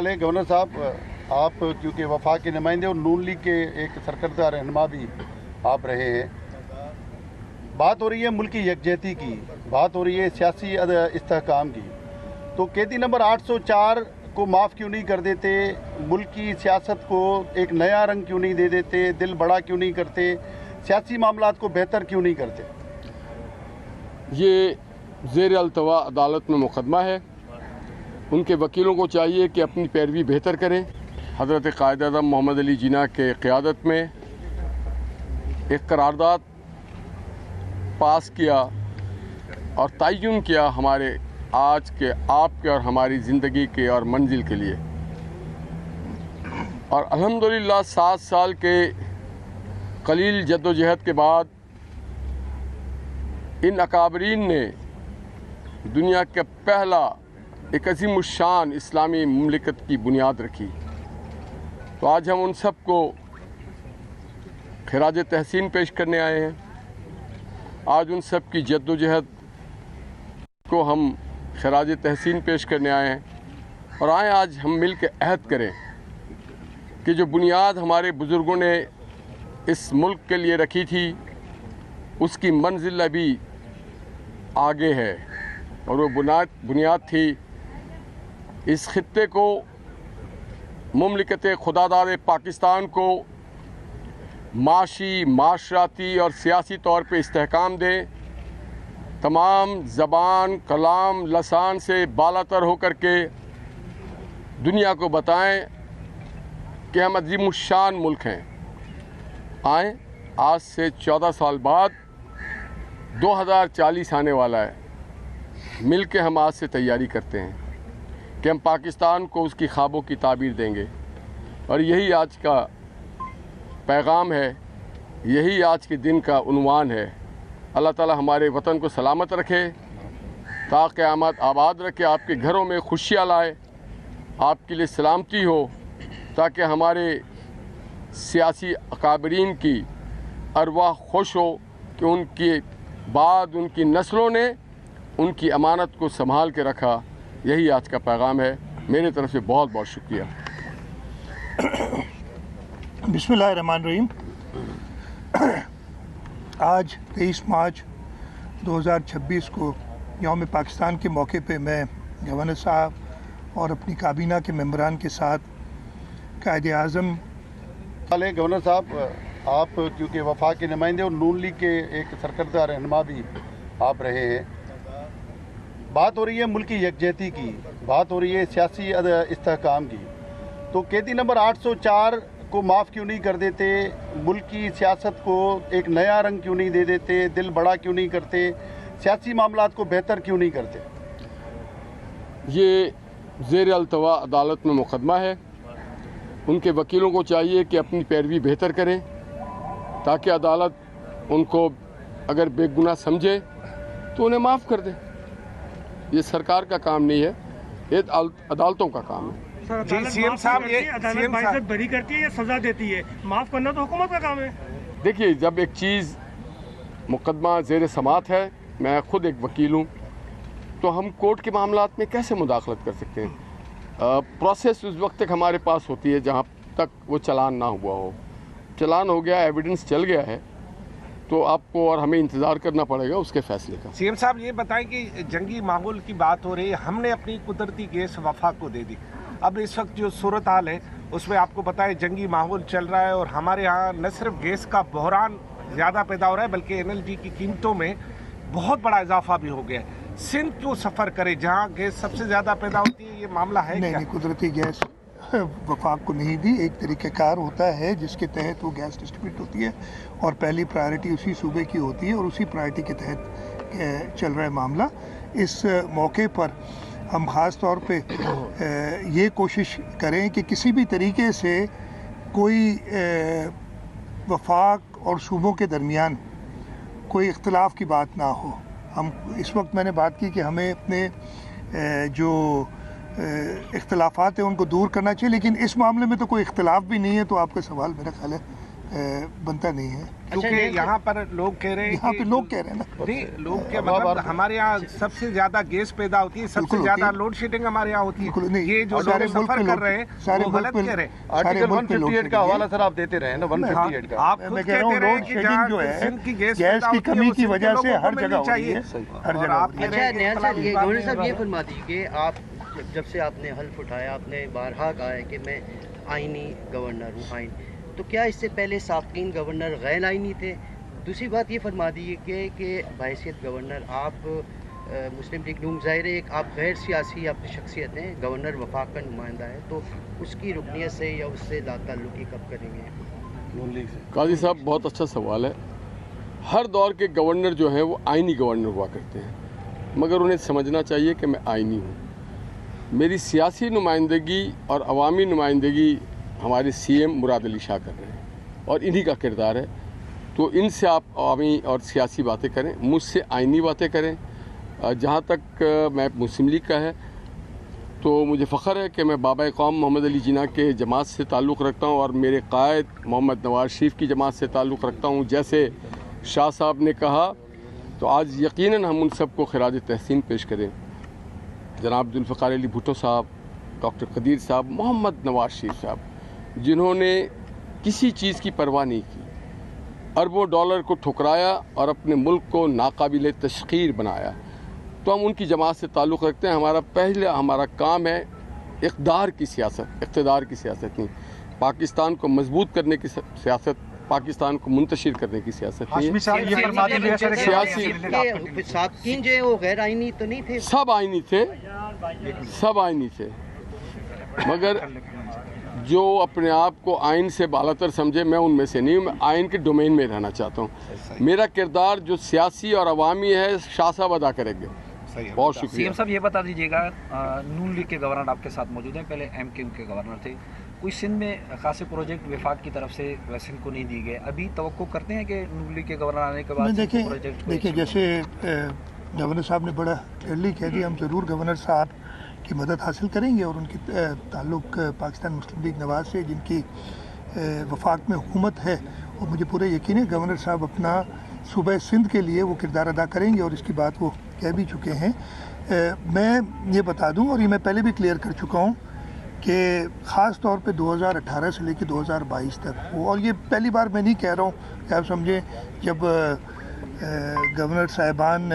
हाल है गवर्नर साहब, आप क्योंकि वफाक के नुमाइंदे और नून लीग के एक सरकर्दा रहनुमा भी आप रहे हैं, बात हो रही है मुल्की यकजहती की, बात हो रही है सियासी इस्तेहकाम की, तो कैदी नंबर 804 को माफ़ क्यों नहीं कर देते, मुल्क की सियासत को एक नया रंग क्यों नहीं दे देते, दिल बड़ा क्यों नहीं करते, सियासी मामलात को बेहतर क्यों नहीं करते? ये ज़ेर अल्तवा अदालत में मुकदमा है। उनके वकीलों को चाहिए कि अपनी पैरवी बेहतर करें। हज़रत क़ायद आज़म मोहम्मद अली जिन्ना के क़यादत में एक करारदाद पास किया और तयन किया हमारे आज के आपके और हमारी ज़िंदगी के और मंजिल के लिए, और अल्हम्दुलिल्लाह 7 साल के कलील जद्दोजहद के बाद इन अकाबरीन ने दुनिया का पहला एक अज़ीमुश्शान इस्लामी मुमलिकत की बुनियाद रखी। तो आज हम उन सब को खिराज तहसीन पेश करने आए हैं। आज उन सब की जद्दोजहद को हम खिराज तहसीन पेश करने आए हैं और आए आज हम मिल के अहद करें कि जो बुनियाद हमारे बुज़ुर्गों ने इस मुल्क के लिए रखी थी उसकी मंजिल अभी आगे है, और वो बुनियाद थी इस खित्ते को, मुमलिकत खुदादार पाकिस्तान को माशी, माशराती और सियासी तौर पे इस्तेहकाम दें, तमाम ज़बान, कलाम, लसान से बालातर होकर के दुनिया को बताएं कि हम अज़ीमुश्शान मुल्क हैं। आए आज से 14 साल बाद 2040 आने वाला है, मिल के हम आज से तैयारी करते हैं कि हम पाकिस्तान को उसकी ख्वाबों की ताबीर देंगे, और यही आज का पैगाम है, यही आज के दिन का उन्वान है। अल्लाह ताला हमारे वतन को सलामत रखे, ता क़यामत आबाद रखे, आपके घरों में खुशियाँ लाए, आपके लिए सलामती हो, ताकि हमारे सियासी अकाबरीन की अरवाह खुश हो कि उनके बाद उनकी नस्लों ने उनकी अमानत को संभाल के रखा। यही आज का पैगाम है। मेरे तरफ से बहुत बहुत शुक्रिया। बिस्मिल्लाहिर्रहमानिर्रहीम। आज 23 मार्च 2026 को यौम पाकिस्तान के मौके पे मैं गवर्नर साहब और अपनी काबीना के मेंबरान के साथ कायदे आज़म हाल है गवर्नर साहब, आप क्योंकि वफाक के नुमाइंदे और नून लीग के एक सरकर्दा रहनुमा भी आप रहे हैं, बात हो रही है मुल्की यकजहती की, बात हो रही है सियासी इस्तेहकाम की, तो कैदी नंबर 804 को माफ़ क्यों नहीं कर देते, मुल्क की सियासत को एक नया रंग क्यों नहीं दे देते, दिल बड़ा क्यों नहीं करते, सियासी मामलात को बेहतर क्यों नहीं करते? ये ज़ेर अल्तवा अदालत में मुकदमा है। उनके वकीलों को चाहिए कि अपनी पैरवी बेहतर करें, ताकि अदालत उनको अगर बेगुनाह समझे तो उन्हें माफ़ कर दे। ये सरकार का काम नहीं है, ये अदालतों का काम है। जी सीएम साहब, ये अदालत बरी करती है या सजा देती है? माफ़ करना तो हुकूमत का काम है। देखिए, जब एक चीज़ मुकदमा ज़ेर समात है, मैं ख़ुद एक वकील हूँ, तो हम कोर्ट के मामलात में कैसे मुदाखलत कर सकते हैं? प्रोसेस उस वक्त तक हमारे पास होती है जहाँ तक वो चालान ना हुआ हो। चालान हो गया, एविडेंस चल गया है, तो आपको और हमें इंतज़ार करना पड़ेगा उसके फैसले का। सीएम साहब, ये बताएं कि जंगी माहौल की बात हो रही है, हमने अपनी कुदरती गैस वफाक को दे दी। अब इस वक्त जो सूरत हाल है उसमें आपको बताएं जंगी माहौल चल रहा है, और हमारे यहाँ न सिर्फ गैस का बहरान ज़्यादा पैदा हो रहा है बल्कि एनएलजी की कीमतों में बहुत बड़ा इजाफा भी हो गया है। सिंध क्यों सफ़र करे जहाँ गैस सबसे ज़्यादा पैदा होती है? ये मामला है क्या? नहीं, कुदरती गैस वफाक को नहीं दी। एक तरीक़ेकार होता है जिसके तहत वो गैस डिस्ट्रीब्यूट होती है, और पहली प्रायोरिटी उसी सूबे की होती है, और उसी प्रायोरिटी के तहत चल रहा है मामला। इस मौके पर हम ख़ास तौर पे ये कोशिश करें कि किसी भी तरीके से कोई वफाक और सूबों के दरमियान कोई इख्तलाफ की बात ना हो। हम इस वक्त मैंने बात की कि हमें अपने जो इख्तलाफात हैं उनको दूर करना चाहिए, लेकिन इस मामले में तो कोई इख्तलाफ भी नहीं है, तो आपका सवाल मेरा ख्याल है बनता नहीं है। क्योंकि यहाँ पर लोग कह रहे हैं यहाँ पे लोग कह रहे हैं ना, नहीं, लोग के मतलब हमारे यहाँ सबसे ज्यादा गैस पैदा होती है, सबसे ज्यादा लोड शेडिंग हमारे यहाँ होती है। ये जो लोग सफर कर रहे हैं वो गलत कह रहे हैं। आर्टिकल 158 का हवाला सर आप देते रहे ना, 158 का। आप खुद कहते रहे हैं कि शेडिंग जो है गैस की कमी की वजह से हर जगह हो रही है, हर जगह। आप कह रहे हैं नया साहब, ये गवर्नर साहब ये फरमा दीजिए कि आप जब से आपने हल्फ उठाया, आपने बारहा कहा है कि मैं आइनी गवर्नर हूँ, आइन, तो क्या इससे पहले साबकीन गवर्नर गैर आइनी थे? दूसरी बात ये फरमा दीजिए कि बहैसियत गवर्नर आप मुस्लिम लीग नून, ज़ाहिर है एक आप गैर सियासी आप शख्सियत हैं, गवर्नर वफाक का नुमाइंदा है, तो उसकी रुकनियत से या उससे ताल्लुकी कब करेंगे? काजी साहब बहुत अच्छा सवाल है। हर दौर के गवर्नर जो हैं वो आइनी गवर्नर हुआ करते हैं, मगर उन्हें समझना चाहिए कि मैं आइनी हूँ। मेरी सियासी नुमाइंदगी और अवामी नुमाइंदगी हमारे सीएम मुराद अली शाह कर रहे हैं और इन्हीं का किरदार है। तो इनसे आप अवामी और सियासी बातें करें, मुझसे आइनी बातें करें। जहाँ तक मैं मुस्लिम लीग का है तो मुझे फ़ख्र है कि मैं बाबा कौम मोहम्मद अली जिन्ना के जमात से ताल्लुक़ रखता हूँ और मेरे कायद मोहम्मद नवाज शरीफ की जमात से ताल्लुक़ रखता हूँ। जैसे शाह साहब ने कहा, तो आज यकीनन हम उन सबको खिराज तहसीन पेश करें। जनाब जुल्फ़िकार अली भुट्टो साहब, डॉक्टर कदीर साहब, मोहम्मद नवाज शरीफ साहब, जिन्होंने किसी चीज़ की परवाह नहीं की, अरबों डॉलर को ठुकराया और अपने मुल्क को नाकाबिल तशकीर बनाया। तो हम उनकी जमात से ताल्लुक़ रखते हैं। हमारा काम है इक़्तिदार की सियासत नहीं, पाकिस्तान को मजबूत करने की सियासत, पाकिस्तान को मुंतशिर करने की सियासत नहीं है। साबकीन जो है वो गैर आइनी तो नहीं थे? सब आइनी थे, मगर जो अपने आप को आइन से बालातर समझे, मैं उनमें से नहीं हूँ। मैं आइन के डोमेन में रहना चाहता हूँ। मेरा किरदार जो सियासी और अवामी है शाह साहब अदा करेंगे। बहुत शुक्रिया। सीएम साहब ये बता दीजिएगा, नून लीग के गवर्नर आपके साथ मौजूद हैं, पहले एमक्यू के गवर्नर थे, कोई सिंध में खासे प्रोजेक्ट वफाक की तरफ से सिंध को नहीं दिए गए, अभी तवक्को करते हैं कि नून लीग के गवर्नर आने के बाद देखिए जैसे गवर्नर साहब ने बड़ा क्लियरली कह दिया, हम ज़रूर गवर्नर साहब की मदद हासिल करेंगे और उनकी ताल्लुक़ पाकिस्तान मुस्लिम लीग नवाज से, जिनकी वफाक में हुकूमत है, और मुझे पूरा यकीन है गवर्नर साहब अपना सूबे सिंध के लिए वो किरदार अदा करेंगे और इसकी बात वो कह भी चुके हैं। मैं ये बता दूं, और ये मैं पहले भी क्लियर कर चुका हूँ, कि ख़ास तौर पे 2018 से लेकर 2022 तक वो, और ये पहली बार मैं नहीं कह रहा हूँ कि आप समझें, जब गवर्नर साहिबान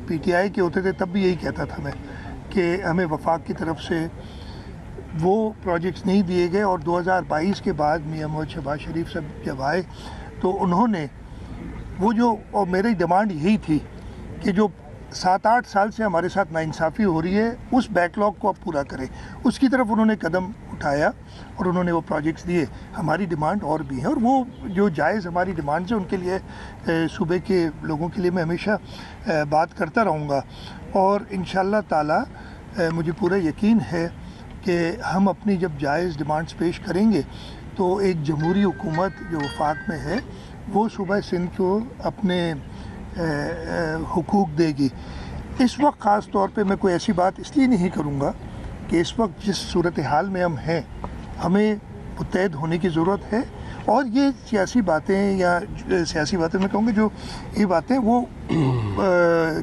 PTI के होते थे तब भी यही कहता था मैं कि हमें वफाक की तरफ से वो प्रोजेक्ट्स नहीं दिए गए। और 2022 के बाद मियां मोहम्मद शहबाज शरीफ साहब जब आए तो उन्होंने वो जो, और मेरी डिमांड यही थी कि जो 7-8 साल से हमारे साथ नाइंसाफ़ी हो रही है उस बैकलॉग को अब पूरा करें, उसकी तरफ उन्होंने कदम उठाया और उन्होंने वो प्रोजेक्ट्स दिए। हमारी डिमांड और भी है, और वो जो जायज़ हमारी डिमांड्स हैं उनके लिए सूबे के लोगों के लिए मैं हमेशा बात करता रहूँगा। और इंशाअल्लाह ताला मुझे पूरा यकीन है कि हम अपनी जब जायज़ डिमांड्स पेश करेंगे तो एक जमहूरी हुकूमत जो वफाक में है वो सूबा सिंध को अपने हुकूक देगी। इस वक्त ख़ास तौर पे मैं कोई ऐसी बात इसलिए नहीं करूँगा कि इस वक्त जिस सूरत हाल में हम हैं हमें मुत्तहद होने की ज़रूरत है, और ये सियासी बातें या सियासी बातें मैं कहूँगा जो ये बातें वो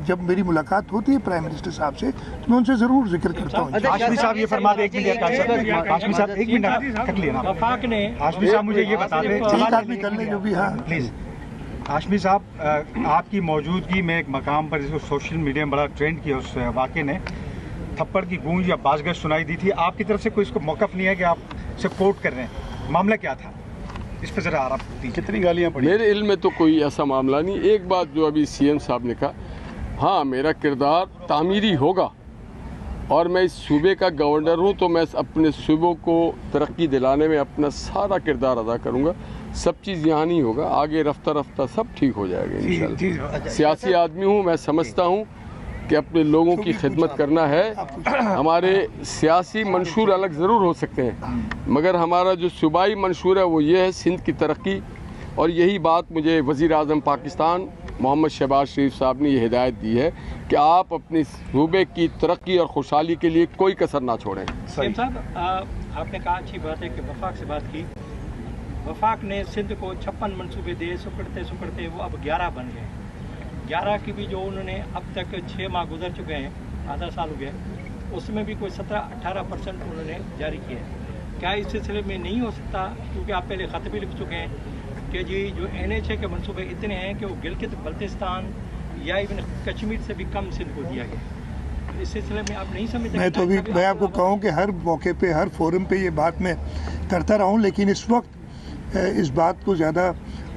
जब मेरी मुलाकात होती है प्राइम मिनिस्टर साहब से तो मैं उनसे ज़रूर जिक्र करता हूँ। हाशमी साहब ये फरमा दें, हाशमी साहब एक मिनट कर लिया ना, हाशमी साहब मुझे ये बता दें, एक आदमी कर ले जो भी। हाँ प्लीज़ हाशमी साहब, आपकी मौजूदगी में एक मकाम पर जिसको सोशल मीडिया में बड़ा ट्रेंड किया, उस वाक़े ने थप्पड़ की गूंज या बाज़गश सुनाई दी थी। आपकी तरफ से कोई इसको मौक़िफ़ नहीं है कि आप इसे कोट कर रहे हैं, मामला क्या था इस पर ज़रा आप कितनी गालियाँ पड़ी? मेरे इल्म में तो कोई ऐसा मामला नहीं। एक बात जो अभी सीएम साहब ने कहा, हाँ मेरा किरदार तामीरी होगा और मैं इस सूबे का गवर्नर हूँ तो मैं अपने सूबों को तरक्की दिलाने में अपना सारा किरदार अदा करूँगा। सब चीज़ यहाँ नहीं होगा, आगे रफ्ता रफ्ता सब ठीक हो जाएगा इंशाल्लाह। सियासी आदमी हूँ, मैं समझता हूँ कि अपने लोगों की खिदमत करना है। हमारे सियासी मंशूर अलग ज़रूर हो सकते हैं, मगर हमारा जो सूबाई मंशूर है वो ये है सिंध की तरक्की। और यही बात मुझे वज़ीर आज़म पाकिस्तान मोहम्मद शहबाज शरीफ साहब ने ये हिदायत दी है कि आप अपने सूबे की तरक्की और खुशहाली के लिए कोई कसर ना छोड़ें। साहब आपने कहा अच्छी बात है कि वफाक से बात की, वफाक ने सिंध को 56 मनसूबे दिए, सुकड़ते सुकड़ते वो अब 11 बन गए। 11 की भी जो उन्होंने अब तक 6 माह गुजर चुके हैं, आधा साल हो गया, उसमें भी कोई 17-18% उन्होंने जारी किया है। क्या इस सिलसिले में नहीं हो सकता, क्योंकि आप पहले ख़त भी लिख चुके हैं कि जी जो NHA के मनसूबे इतने हैं कि वो गिलगित बल्तिस्तान या इवन कश्मीर से भी कम सिंध को दिया गया। इस सिलसिले में आप नहीं समझते? मैं तो अभी मैं आपको कहूँ कि हर मौके पे, हर फोरम पे ये बात मैं करता रहा हूँ, लेकिन इस वक्त इस बात को ज़्यादा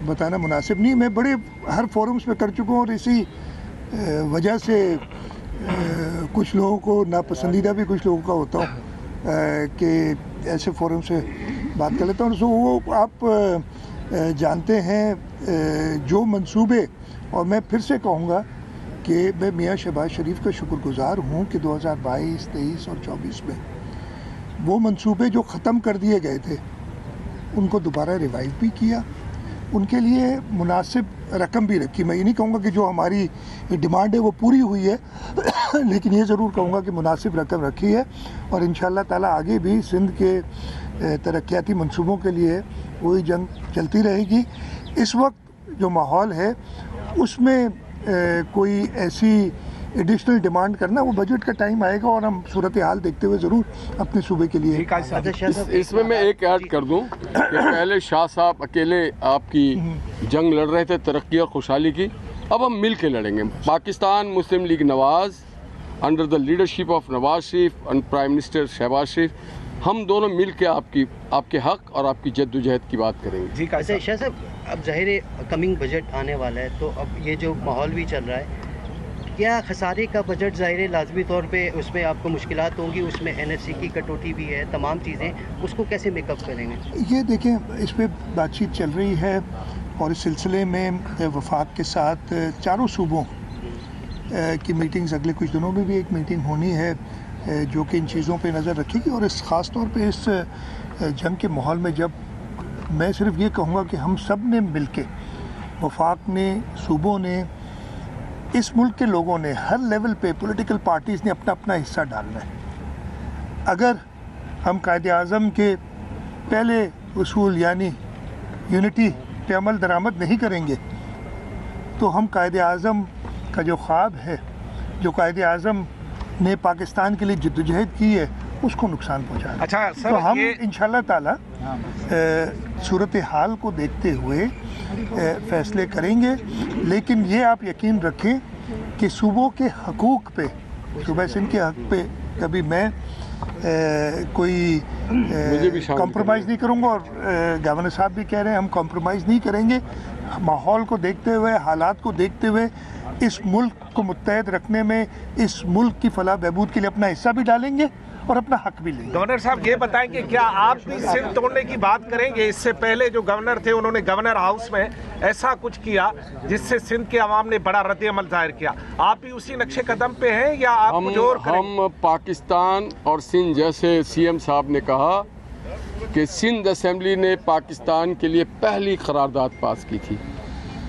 बताना मुनासिब नहीं। मैं बड़े हर फोरम्स पे कर चुका हूँ और इसी वजह से कुछ लोगों को नापसंदीदा भी कुछ लोगों का होता हूँ कि ऐसे फोरम से बात कर लेता हूँ। सो वो आप जानते हैं जो मंसूबे, और मैं फिर से कहूँगा कि मैं मियाँ शहबाज शरीफ का शुक्रगुजार हूँ कि 2022, 23 और 24 में वो मंसूबे जो ख़त्म कर दिए गए थे उनको दोबारा रिवाइव भी किया, उनके लिए मुनासिब रकम भी रखी। मैं ये नहीं कहूँगा कि जो हमारी डिमांड है वो पूरी हुई है लेकिन ये ज़रूर कहूँगा कि मुनासिब रकम रखी है और इंशाअल्लाह ताला आगे भी सिंध के तरक्याती मंसूबों के लिए वही जंग चलती रहेगी। इस वक्त जो माहौल है उसमें कोई ऐसी एडिशनल डिमांड करना, वो बजट का टाइम आएगा और हम सूरत हाल देखते हुए ज़रूर अपने सूबे के लिए। इसमें मैं एक ऐड कर दूं कि पहले शाह साहब अकेले आपकी जंग लड़ रहे थे तरक्की और खुशहाली की, अब हम मिल के लड़ेंगे। Pakistan Muslim League Nawaz under the leadership of Nawaz Sharif and prime minister Shahbaz Sharif, हम दोनों मिल के आपके हक और आपकी जद्दोजहद की बात करेंगे। जी शाह साहब, अब ज़ाहिर कमिंग बजट आने वाला है, तो अब ये जो माहौल भी चल रहा है, क्या खसारे का बजट ज़ाहिर लाजमी तौर पे उसमें आपको मुश्किलात होंगी, उसमें NFC की कटौती भी है, तमाम चीज़ें, उसको कैसे मेकअप करेंगे? ये देखें, इस पर बातचीत चल रही है और इस सिलसिले में वफाक के साथ चारों सूबों की मीटिंग्स अगले कुछ दिनों में भी एक मीटिंग होनी है जो कि इन चीज़ों पे नज़र रखेगी। और इस ख़ास तौर पे इस जंग के माहौल में जब मैं सिर्फ ये कहूँगा कि हम सब ने मिल के, वफाक ने, सूबों ने, इस मुल्क के लोगों ने, हर लेवल पे पॉलिटिकल पार्टीज़ ने अपना अपना हिस्सा डालना है। अगर हम कायद-ए-आज़म के पहले उसूल यानी यूनिटी पे अमल दरामद नहीं करेंगे तो हम कायद-ए-आज़म का जो ख्वाब है, जो कायद-ए-आज़म ने पाकिस्तान के लिए जद्दोजहद की है, उसको नुकसान पहुँचा। अच्छा सर, तो हम इंशाअल्लाह ताला सूरत हाल को देखते हुए फ़ैसले करेंगे, लेकिन ये आप यकीन रखें कि सूबों के हकूक़ पे, सूबा सिंध के हक़ पे कभी मैं कोई कॉम्प्रोमाइज़ नहीं करूँगा और गवर्नर साहब भी कह रहे हैं हम कॉम्प्रोमाइज़ नहीं करेंगे। माहौल को देखते हुए, हालात को देखते हुए इस मुल्क को मुत्तहद रखने में, इस मुल्क की फलाह बहबूद के लिए अपना हिस्सा भी डालेंगे और अपना हक भी लेंगे। गवर्नर साहब ये बताएंगे, क्या आप भी सिंध तोड़ने की बात करेंगे? इससे पहले जो गवर्नर थे उन्होंने गवर्नर हाउस में ऐसा कुछ किया जिससे सिंध के अवाम ने बड़ा रद्द-ए-अमल जाहिर किया, आप भी उसी नक्शे कदम पे हैं या आप कुछ और करेंगे? हम पाकिस्तान और सिंध, जैसे CM साहब ने कहा कि सिंध असेंबली ने पाकिस्तान के लिए पहली करारदाद पास की थी,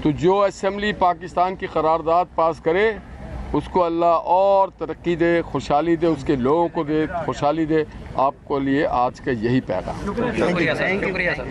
तो जो असेंबली पाकिस्तान की करारदाद पास करे उसको अल्लाह और तरक्की दे, खुशहाली दे, उसके लोगों को दे, खुशहाली दे। आपको लिए आज का यही पैगाम। शुक्रिया सर।